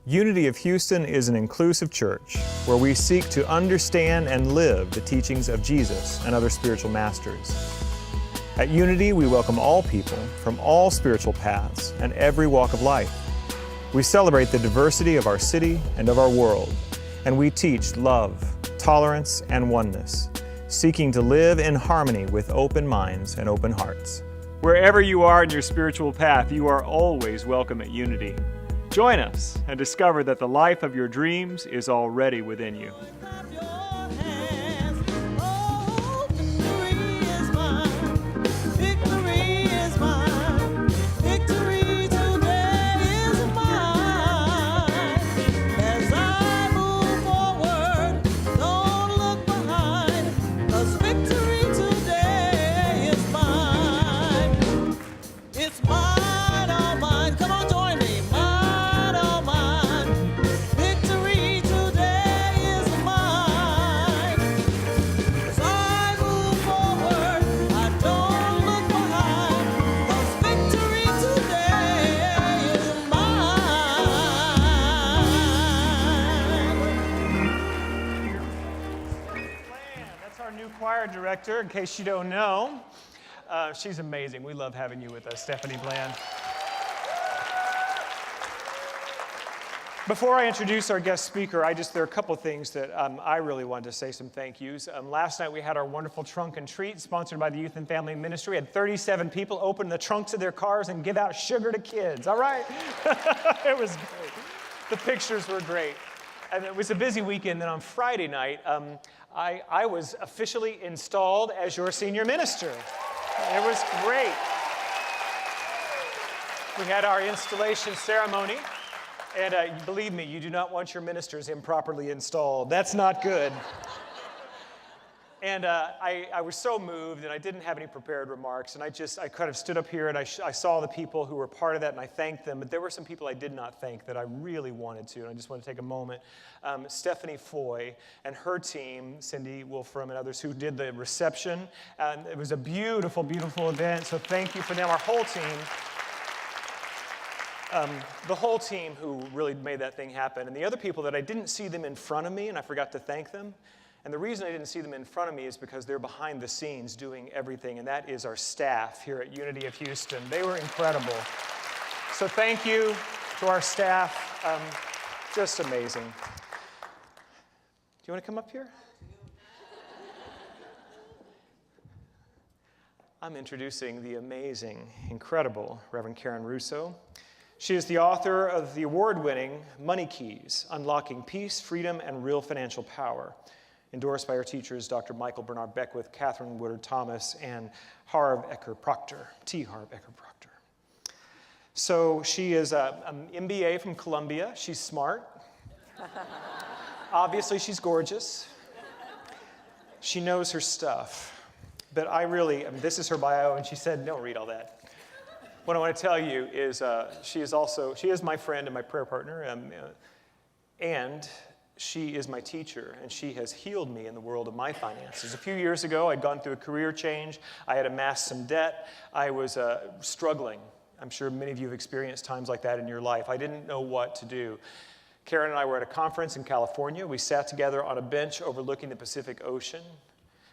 Unity of Houston is an inclusive church where we seek to understand and live the teachings of Jesus and other spiritual masters. At Unity, we welcome all people from all spiritual paths and every walk of life. We celebrate the diversity of our city and of our world, and we teach love, tolerance, and oneness, seeking to live in harmony with open minds and open hearts. Wherever you are in your spiritual path, you are always welcome at Unity. Join us and discover that the life of your dreams is already within you. Choir director, in case you don't know. She's amazing. We love having you with us, Stephanie Bland. Before I introduce our guest speaker, there are a couple of things that I really wanted to say some thank yous. Last night we had our wonderful Trunk and Treat sponsored by the Youth and Family Ministry. We had 37 people open the trunks of their cars and give out sugar to kids. All right? It was great. The pictures were great. And it was a busy weekend. Then on Friday night, I was officially installed as your senior minister. It was great. We had our installation ceremony, and believe me, you do not want your ministers improperly installed. That's not good. And I was so moved, and I didn't have any prepared remarks, and I kind of stood up here, and I saw the people who were part of that, and I thanked them, but there were some people I did not thank that I really wanted to, and I just want to take a moment. Stephanie Foy and her team, Cindy Wolfram and others who did the reception, and it was a beautiful, beautiful event, so thank you for them, our whole team. The whole team who really made that thing happen, and the other people that I didn't see them in front of me, and I forgot to thank them. And the reason I didn't see them in front of me is because they're behind the scenes doing everything, and that is our staff here at Unity of Houston. They were incredible. So thank you to our staff. Just amazing. Do you want to come up here? I'm introducing the amazing, incredible Rev Karen Russo. She is the author of the award-winning Money Keys, Unlocking Peace, Freedom, and Real Financial Power, endorsed by our teachers, Dr. Michael Bernard Beckwith, Catherine Woodard Thomas, and Harv Eker Proctor, T. Harv Eker Proctor. So she is an MBA from Columbia. She's smart. Obviously, she's gorgeous. She knows her stuff. But this is her bio, and she said, don't read all that. What I want to tell you is she is my friend and my prayer partner, and she is my teacher, and she has healed me in the world of my finances. A few years ago, I'd gone through a career change. I had amassed some debt. I was struggling. I'm sure many of you have experienced times like that in your life. I didn't know what to do. Karen and I were at a conference in California. We sat together on a bench overlooking the Pacific Ocean,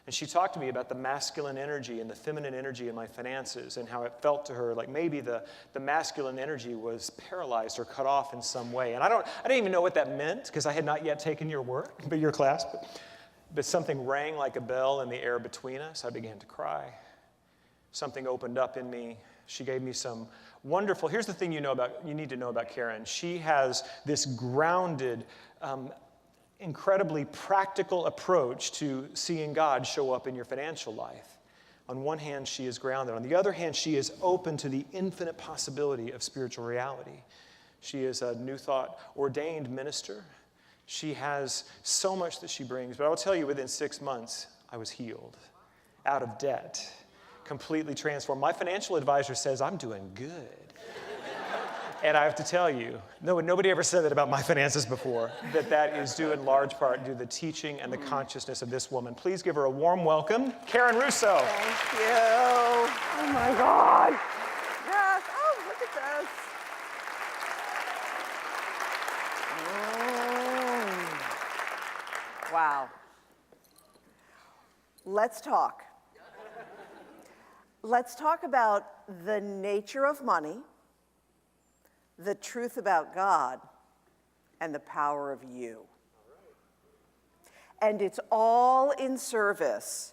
and she talked to me about the masculine energy and the feminine energy in my finances and how it felt to her like maybe the masculine energy was paralyzed or cut off in some way. And I didn't even know what that meant because I had not yet taken your class, but something rang like a bell in the air between us. I began to cry. Something opened up in me. She gave me some wonderful, here's the thing you need to know about Karen. She has this grounded, incredibly practical approach to seeing God show up in your financial life. On one hand, she is grounded. On the other hand, she is open to the infinite possibility of spiritual reality. She is a New Thought ordained minister. She has so much that she brings. But I will tell you, within 6 months, I was healed, out of debt, completely transformed. My financial advisor says I'm doing good. And I have to tell you, nobody ever said that about my finances before, that is due in large part to the teaching and the consciousness of this woman. Please give her a warm welcome, Karen Russo. Thank you. Oh my God. Yes. Oh, look at this. Wow. Let's talk. Let's talk about the nature of money, the truth about God, and the power of you. And it's all in service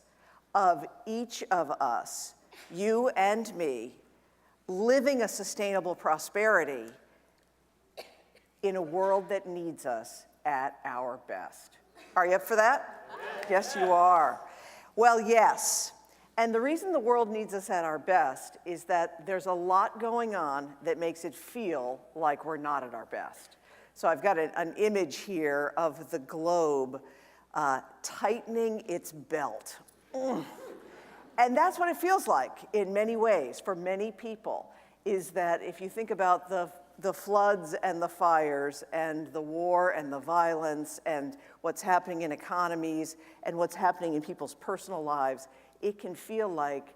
of each of us, you and me, living a sustainable prosperity in a world that needs us at our best. Are you up for that? Yes, you are. Well, yes. And the reason the world needs us at our best is that there's a lot going on that makes it feel like we're not at our best. So I've got an image here of the globe tightening its belt. And that's what it feels like in many ways for many people, is that if you think about the floods and the fires and the war and the violence and what's happening in economies and what's happening in people's personal lives, it can feel like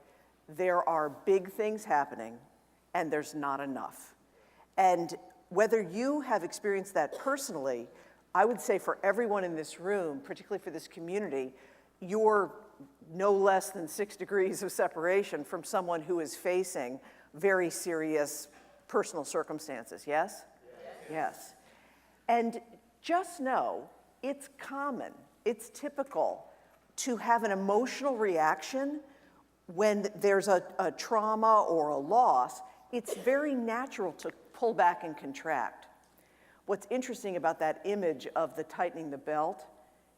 there are big things happening and there's not enough. And whether you have experienced that personally, I would say for everyone in this room, particularly for this community, you're no less than 6 degrees of separation from someone who is facing very serious personal circumstances, yes? Yes. And just know it's common, it's typical to have an emotional reaction when there's a trauma or a loss. It's very natural to pull back and contract. What's interesting about that image of the tightening the belt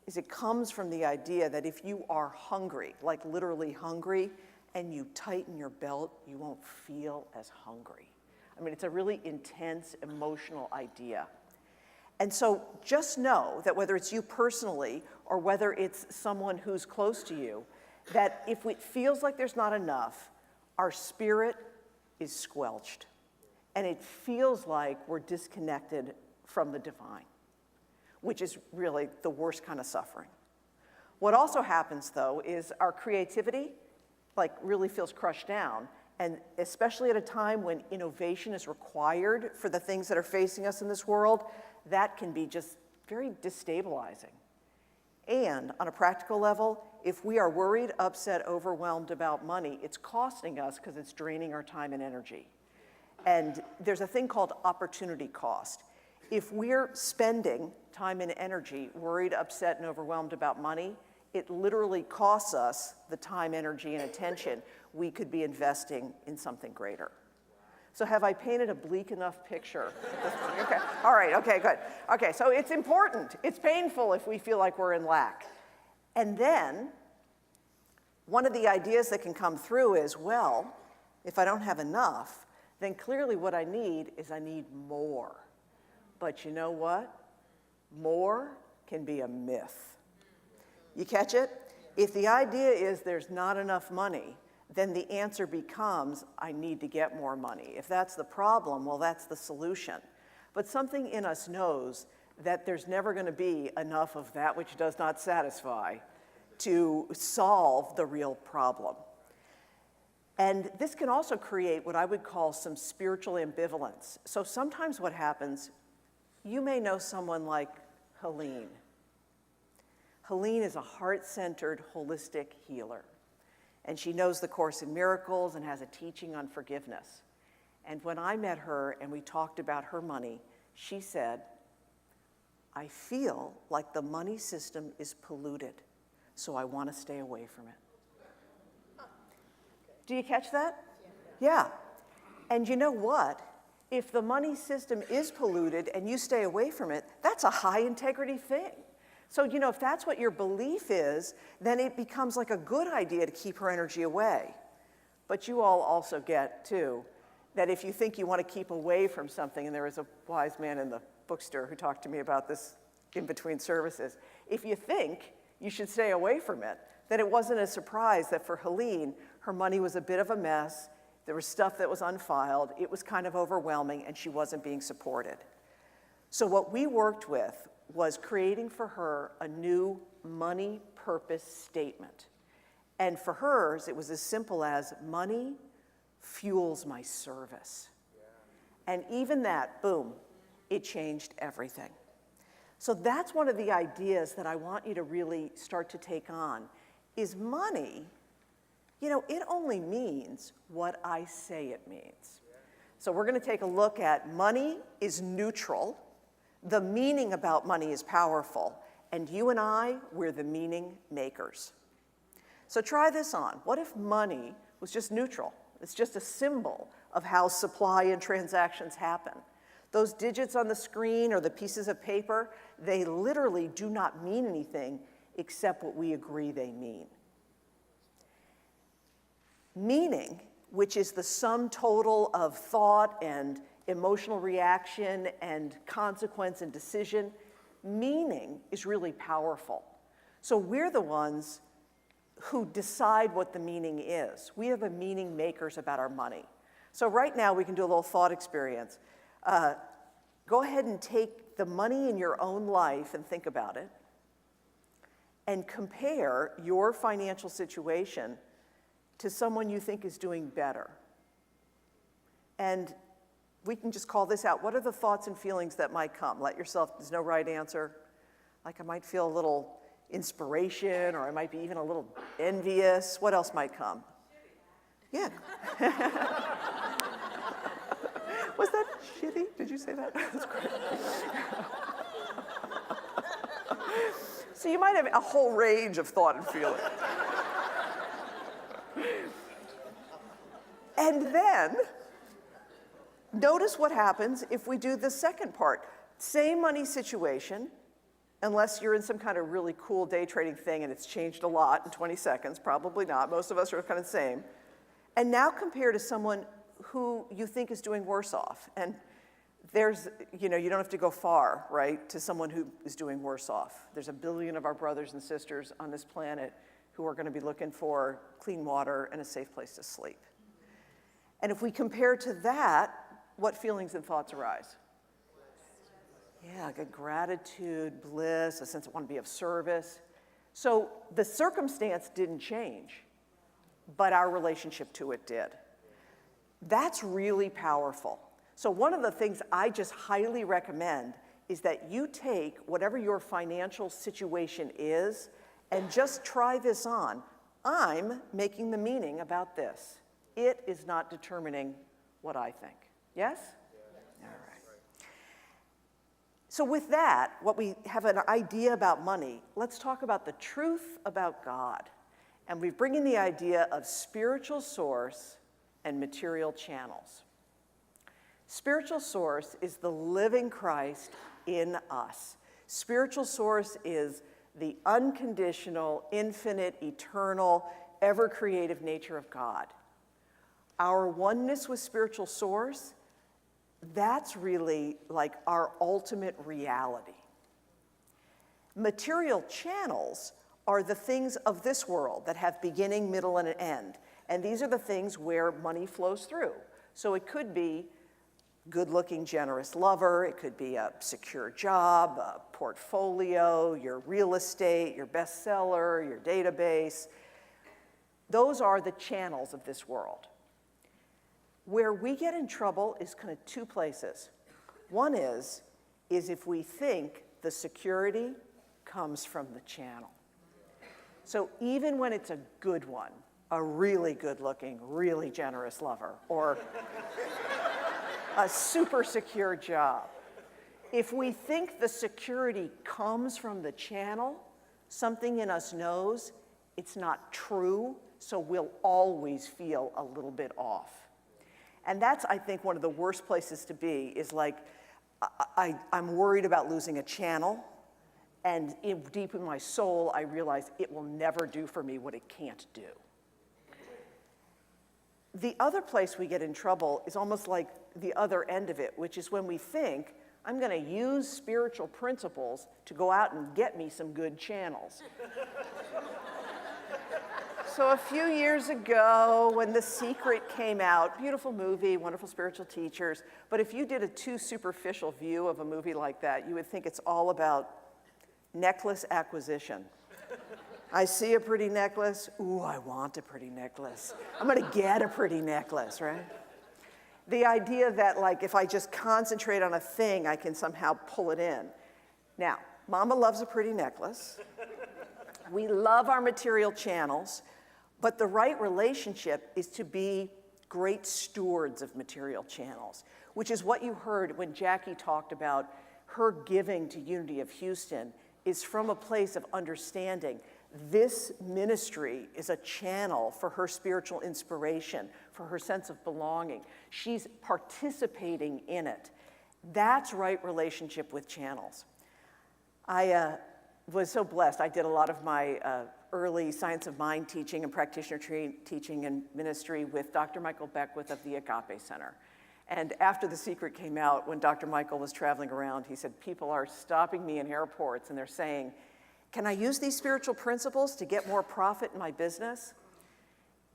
is it comes from the idea that if you are hungry, like literally hungry, and you tighten your belt, you won't feel as hungry. I mean, it's a really intense emotional idea. And so just know that whether it's you personally or whether it's someone who's close to you, that if it feels like there's not enough, our spirit is squelched. And it feels like we're disconnected from the divine, which is really the worst kind of suffering. What also happens, though, is our creativity really feels crushed down, and especially at a time when innovation is required for the things that are facing us in this world, that can be just very destabilizing. And on a practical level, if we are worried, upset, overwhelmed about money, it's costing us because it's draining our time and energy. And there's a thing called opportunity cost. If we're spending time and energy worried, upset, and overwhelmed about money, it literally costs us the time, energy, and attention we could be investing in something greater. So have I painted a bleak enough picture? Okay, all right, okay, good. Okay, so it's important. It's painful if we feel like we're in lack. And then, one of the ideas that can come through is, well, if I don't have enough, then clearly what I need is I need more. But you know what? More can be a myth. You catch it? If the idea is there's not enough money, then the answer becomes, I need to get more money. If that's the problem, well, that's the solution. But something in us knows that there's never going to be enough of that which does not satisfy to solve the real problem. And this can also create what I would call some spiritual ambivalence. So sometimes what happens, you may know someone like Helene. Helene is a heart-centered, holistic healer. And she knows the Course in Miracles and has a teaching on forgiveness. And when I met her and we talked about her money, she said, I feel like the money system is polluted, so I want to stay away from it. Do you catch that? Yeah. And you know what? If the money system is polluted and you stay away from it, that's a high integrity thing. So, if that's what your belief is, then it becomes like a good idea to keep her energy away. But you all also get, too, that if you think you want to keep away from something, and there was a wise man in the bookstore who talked to me about this in between services, if you think you should stay away from it, then it wasn't a surprise that for Helene, her money was a bit of a mess, there was stuff that was unfiled, it was kind of overwhelming, and she wasn't being supported. So what we worked with was creating for her a new money purpose statement. And for hers, it was as simple as, money fuels my service. And even that, boom, it changed everything. So that's one of the ideas that I want you to really start to take on, is money, it only means what I say it means. So we're going to take a look at money is neutral, the meaning about money is powerful, and you and I, we're the meaning makers. So try this on. What if money was just neutral? It's just a symbol of how supply and transactions happen. Those digits on the screen or the pieces of paper, they literally do not mean anything except what we agree they mean. Meaning, which is the sum total of thought and emotional reaction and consequence and decision, meaning is really powerful. So we're the ones who decide what the meaning is. We are the meaning makers about our money. So right now we can do a little thought experience. Go ahead and take the money in your own life and think about it, and compare your financial situation to someone you think is doing better. And we can just call this out. What are the thoughts and feelings that might come? Let yourself, there's no right answer. Like I might feel a little inspiration, or I might be even a little envious. What else might come? Yeah. Was that shitty? Did you say that? That's great. So you might have a whole range of thought and feeling. And then, notice what happens if we do the second part. Same money situation, unless you're in some kind of really cool day trading thing and it's changed a lot in 20 seconds, probably not. Most of us are kind of the same. And now compare to someone who you think is doing worse off. And there's, you don't have to go far, right, to someone who is doing worse off. There's 1 billion of our brothers and sisters on this planet who are going to be looking for clean water and a safe place to sleep. And if we compare to that, what feelings and thoughts arise? Yeah, like a gratitude, bliss, a sense of want to be of service. So the circumstance didn't change, but our relationship to it did. That's really powerful. So one of the things I just highly recommend is that you take whatever your financial situation is and just try this on. I'm making the meaning about this. It is not determining what I think. Yes? All right. So with that, what we have an idea about money, let's talk about the truth about God. And we bring in the idea of spiritual source and material channels. Spiritual source is the living Christ in us. Spiritual source is the unconditional, infinite, eternal, ever-creative nature of God. Our oneness with spiritual source, that's really like our ultimate reality. Material channels are the things of this world that have beginning, middle, and an end. And these are the things where money flows through. So it could be good-looking, generous lover. It could be a secure job, a portfolio, your real estate, your bestseller, your database. Those are the channels of this world. Where we get in trouble is kind of two places. One is if we think the security comes from the channel. So even when it's a good one, a really good-looking, really generous lover, or a super secure job, if we think the security comes from the channel, something in us knows it's not true, so we'll always feel a little bit off. And that's, I think, one of the worst places to be, is like, I'm worried about losing a channel, and deep in my soul, I realize it will never do for me what it can't do. The other place we get in trouble is almost like the other end of it, which is when we think, I'm going to use spiritual principles to go out and get me some good channels. So a few years ago, when The Secret came out, beautiful movie, wonderful spiritual teachers, but if you did a too superficial view of a movie like that, you would think it's all about necklace acquisition. I see a pretty necklace, ooh, I want a pretty necklace. I'm gonna get a pretty necklace, right? The idea that, like, if I just concentrate on a thing, I can somehow pull it in. Now, Mama loves a pretty necklace. We love our material channels, but the right relationship is to be great stewards of material channels, which is what you heard when Jackie talked about her giving to Unity of Houston is from a place of understanding. This ministry is a channel for her spiritual inspiration, for her sense of belonging. She's participating in it. That's right relationship with channels. I was so blessed. I did a lot of my early science of mind teaching and practitioner teaching and ministry with Dr. Michael Beckwith of the Agape Center. And after The Secret came out, when Dr. Michael was traveling around, he said, people are stopping me in airports and they're saying, can I use these spiritual principles to get more profit in my business?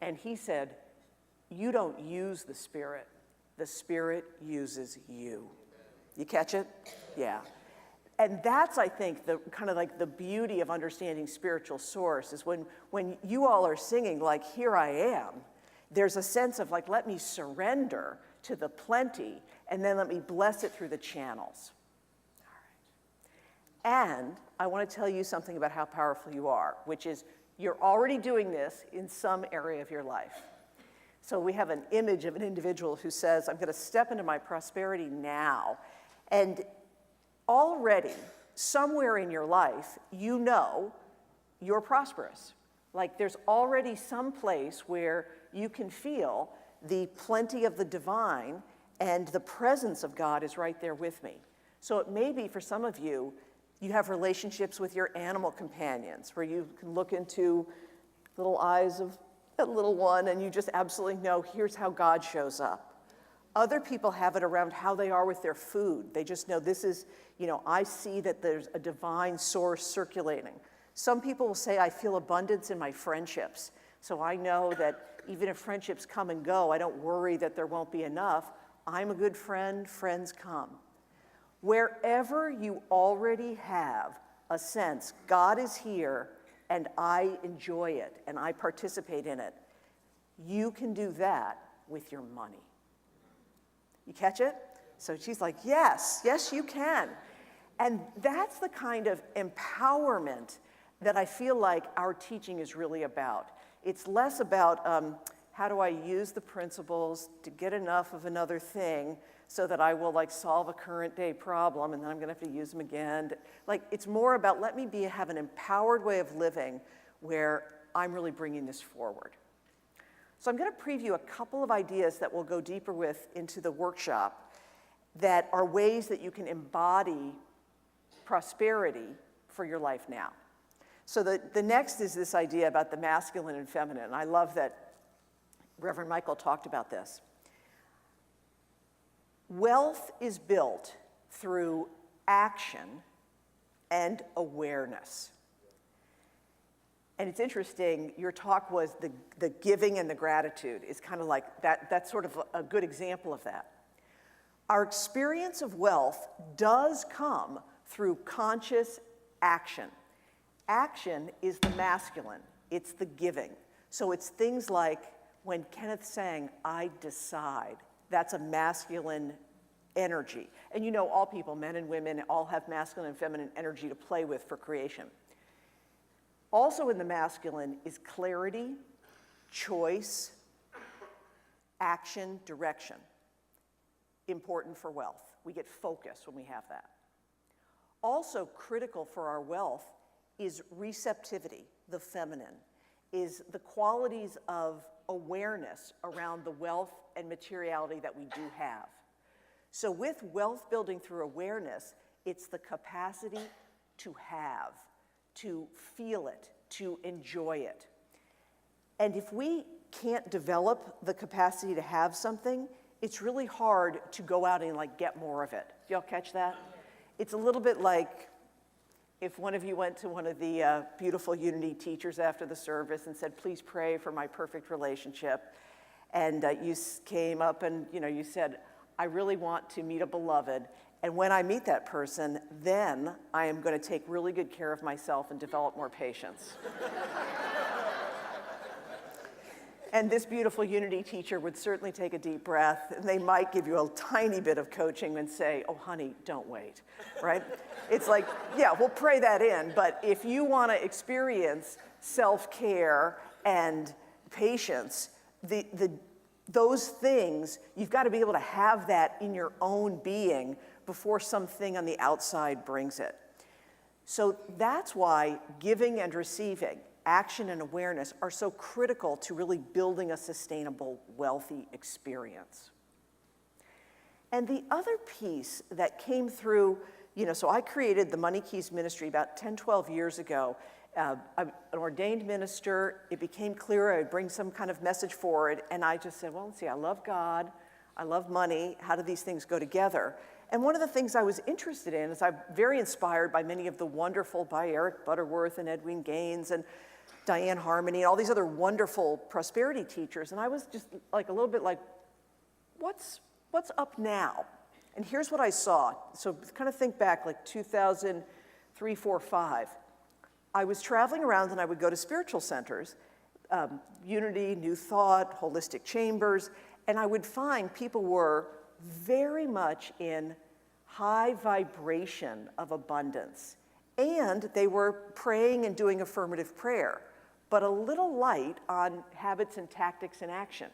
And he said, you don't use the Spirit uses you. You catch it? Yeah. And that's, I think, the kind of like the beauty of understanding spiritual source is when you all are singing like, here I am, there's a sense of like, let me surrender to the plenty and then let me bless it through the channels. All right. And I want to tell you something about how powerful you are, which is you're already doing this in some area of your life. So we have an image of an individual who says, I'm going to step into my prosperity now. And already, somewhere in your life, you know you're prosperous. Like there's already some place where you can feel the plenty of the divine and the presence of God is right there with me. So it may be for some of you, you have relationships with your animal companions where you can look into little eyes of that little one and you just absolutely know here's how God shows up. Other people have it around how they are with their food. They just know this is, I see that there's a divine source circulating. Some people will say, I feel abundance in my friendships. So I know that even if friendships come and go, I don't worry that there won't be enough. I'm a good friend, friends come. Wherever you already have a sense, God is here and I enjoy it and I participate in it, you can do that with your money. You catch it? So she's like, yes, you can. And that's the kind of empowerment that I feel like our teaching is really about. It's less about how do I use the principles to get enough of another thing so that I will solve a current day problem and then I'm gonna have to use them again. It's more about let me have an empowered way of living where I'm really bringing this forward. So I'm going to preview a couple of ideas that we'll go deeper with into the workshop that are ways that you can embody prosperity for your life now. So the next is this idea about the masculine and feminine. And I love that Reverend Michael talked about this. Wealth is built through action and awareness. And it's interesting, your talk was the giving and the gratitude is kind of like that. That's sort of a good example of that. Our experience of wealth does come through conscious action. Action is the masculine, it's the giving. So it's things like when Kenneth sang, I decide, that's a masculine energy. And all people, men and women, all have masculine and feminine energy to play with for creation. Also in the masculine is clarity, choice, action, direction. Important for wealth. We get focused when we have that. Also critical for our wealth is receptivity, the feminine, is the qualities of awareness around the wealth and materiality that we do have. So with wealth building through awareness, it's the capacity to have, to feel it, to enjoy it. And if we can't develop the capacity to have something, it's really hard to go out and get more of it. Do y'all catch that? It's a little bit like if one of you went to one of the beautiful Unity teachers after the service and said, please pray for my perfect relationship. And you came up and you said, I really want to meet a beloved. And when I meet that person, then I am going to take really good care of myself and develop more patience. And this beautiful Unity teacher would certainly take a deep breath, and they might give you a tiny bit of coaching and say, oh, honey, don't wait, right? It's like, yeah, we'll pray that in, but if you want to experience self-care and patience, those things, you've got to be able to have that in your own being before something on the outside brings it. So that's why giving and receiving, action and awareness are so critical to really building a sustainable, wealthy experience. And the other piece that came through, so I created the Money Keys Ministry about 10, 12 years ago. I'm an ordained minister. It became clear I would bring some kind of message forward, and I just said, well, let's see, I love God, I love money, how do these things go together? And one of the things I was interested in is I'm very inspired by many of the wonderful, by Eric Butterworth and Edwin Gaines and Diane Harmony, and all these other wonderful prosperity teachers. And I was just like a little bit like, what's up now? And here's what I saw. So kind of think back like 2003, 4, 5. I was traveling around and I would go to spiritual centers, Unity, New Thought, Holistic Chambers, and I would find people were very much in high vibration of abundance. And they were praying and doing affirmative prayer, but a little light on habits and tactics and action.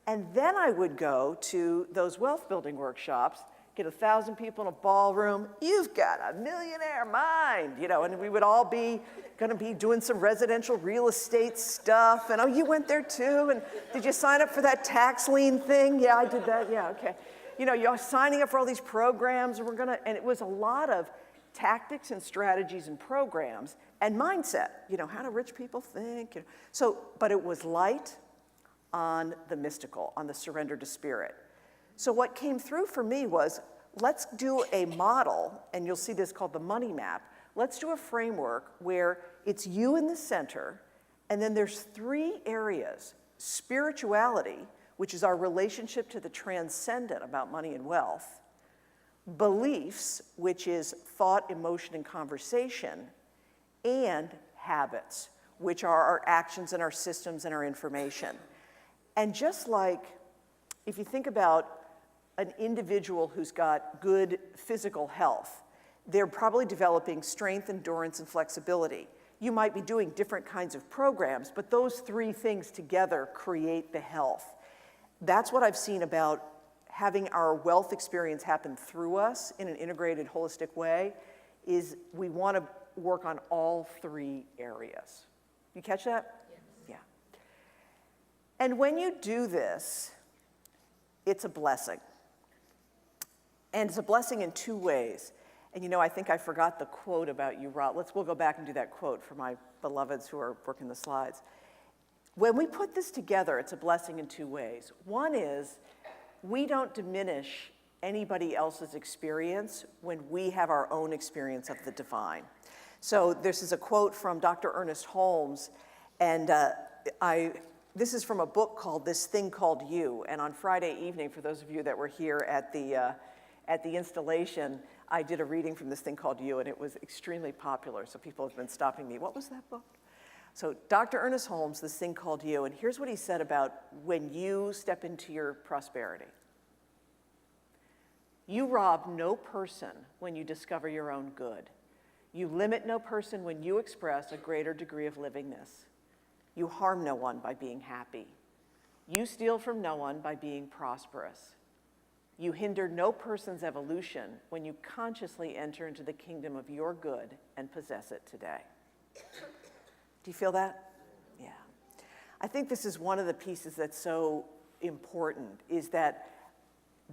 And then I would go to those wealth building workshops, get 1,000 people in a ballroom, you've got a millionaire mind, and we would all be gonna be doing some residential real estate stuff, and oh, you went there too, and did you sign up for that tax lien thing? Yeah, I did that, yeah, okay. You're signing up for all these programs, and it was a lot of tactics and strategies and programs and mindset, how do rich people think? But it was light on the mystical, on the surrender to spirit. So what came through for me was, let's do a model, and you'll see this called the money map. Let's do a framework where it's you in the center, and then there's 3 areas: spirituality, which is our relationship to the transcendent about money and wealth; beliefs, which is thought, emotion, and conversation; and habits, which are our actions and our systems and our information. And just like, if you think about an individual who's got good physical health, they're probably developing strength, endurance, and flexibility. You might be doing different kinds of programs, but those 3 things together create the health. That's what I've seen about having our wealth experience happen through us in an integrated, holistic way, is we want to work on all 3 areas. You catch that? Yes. Yeah. And when you do this, it's a blessing. And it's a blessing in 2 ways. And I think I forgot the quote about you, Rob. We'll go back and do that quote for my beloveds who are working the slides. When we put this together, it's a blessing in 2 ways. One is, we don't diminish anybody else's experience when we have our own experience of the divine. So this is a quote from Dr. Ernest Holmes, and this is from a book called This Thing Called You. And on Friday evening, for those of you that were here at the installation, I did a reading from This Thing Called You, and it was extremely popular. So people have been stopping me. What was that book? So Dr. Ernest Holmes, This Thing Called You, and here's what he said about when you step into your prosperity. You rob no person when you discover your own good. You limit no person when you express a greater degree of livingness. You harm no one by being happy. You steal from no one by being prosperous. You hinder no person's evolution when you consciously enter into the kingdom of your good and possess it today. Do you feel that? Yeah. I think this is one of the pieces that's so important, is that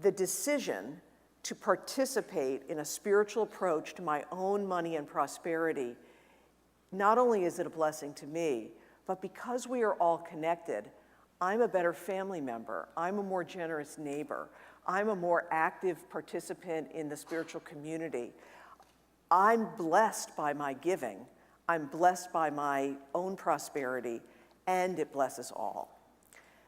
the decision to participate in a spiritual approach to my own money and prosperity, not only is it a blessing to me, but because we are all connected, I'm a better family member, I'm a more generous neighbor, I'm a more active participant in the spiritual community. I'm blessed by my giving, I'm blessed by my own prosperity, and it blesses all.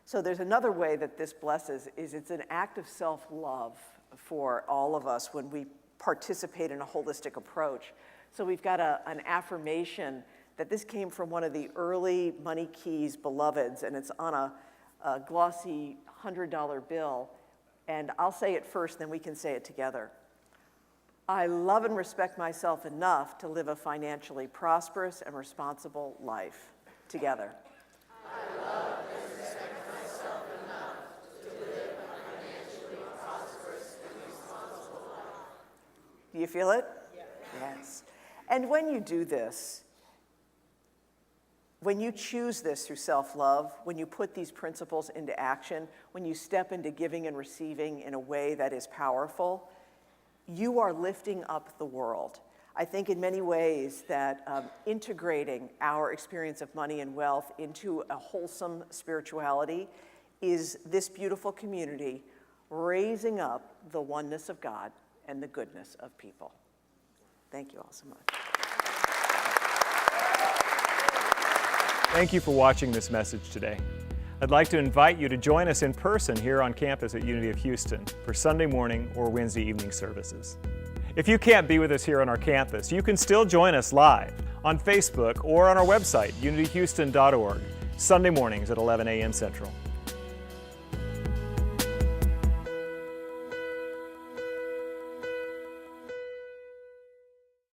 So there's another way that this blesses, is it's an act of self-love for all of us when we participate in a holistic approach. So we've got an affirmation that this came from one of the early Money Keys beloveds, and it's on a glossy $100 bill. And I'll say it first, then we can say it together. I love and respect myself enough to live a financially prosperous and responsible life. Together. I love and respect myself enough to live a financially prosperous and responsible life. Do you feel it? Yeah. Yes. And when you do this, when you choose this through self-love, when you put these principles into action, when you step into giving and receiving in a way that is powerful, you are lifting up the world. I think in many ways that integrating our experience of money and wealth into a wholesome spirituality is this beautiful community raising up the oneness of God and the goodness of people. Thank you all so much. Thank you for watching this message today. I'd like to invite you to join us in person here on campus at Unity of Houston for Sunday morning or Wednesday evening services. If you can't be with us here on our campus, you can still join us live on Facebook or on our website, unityhouston.org, Sunday mornings at 11 a.m. Central.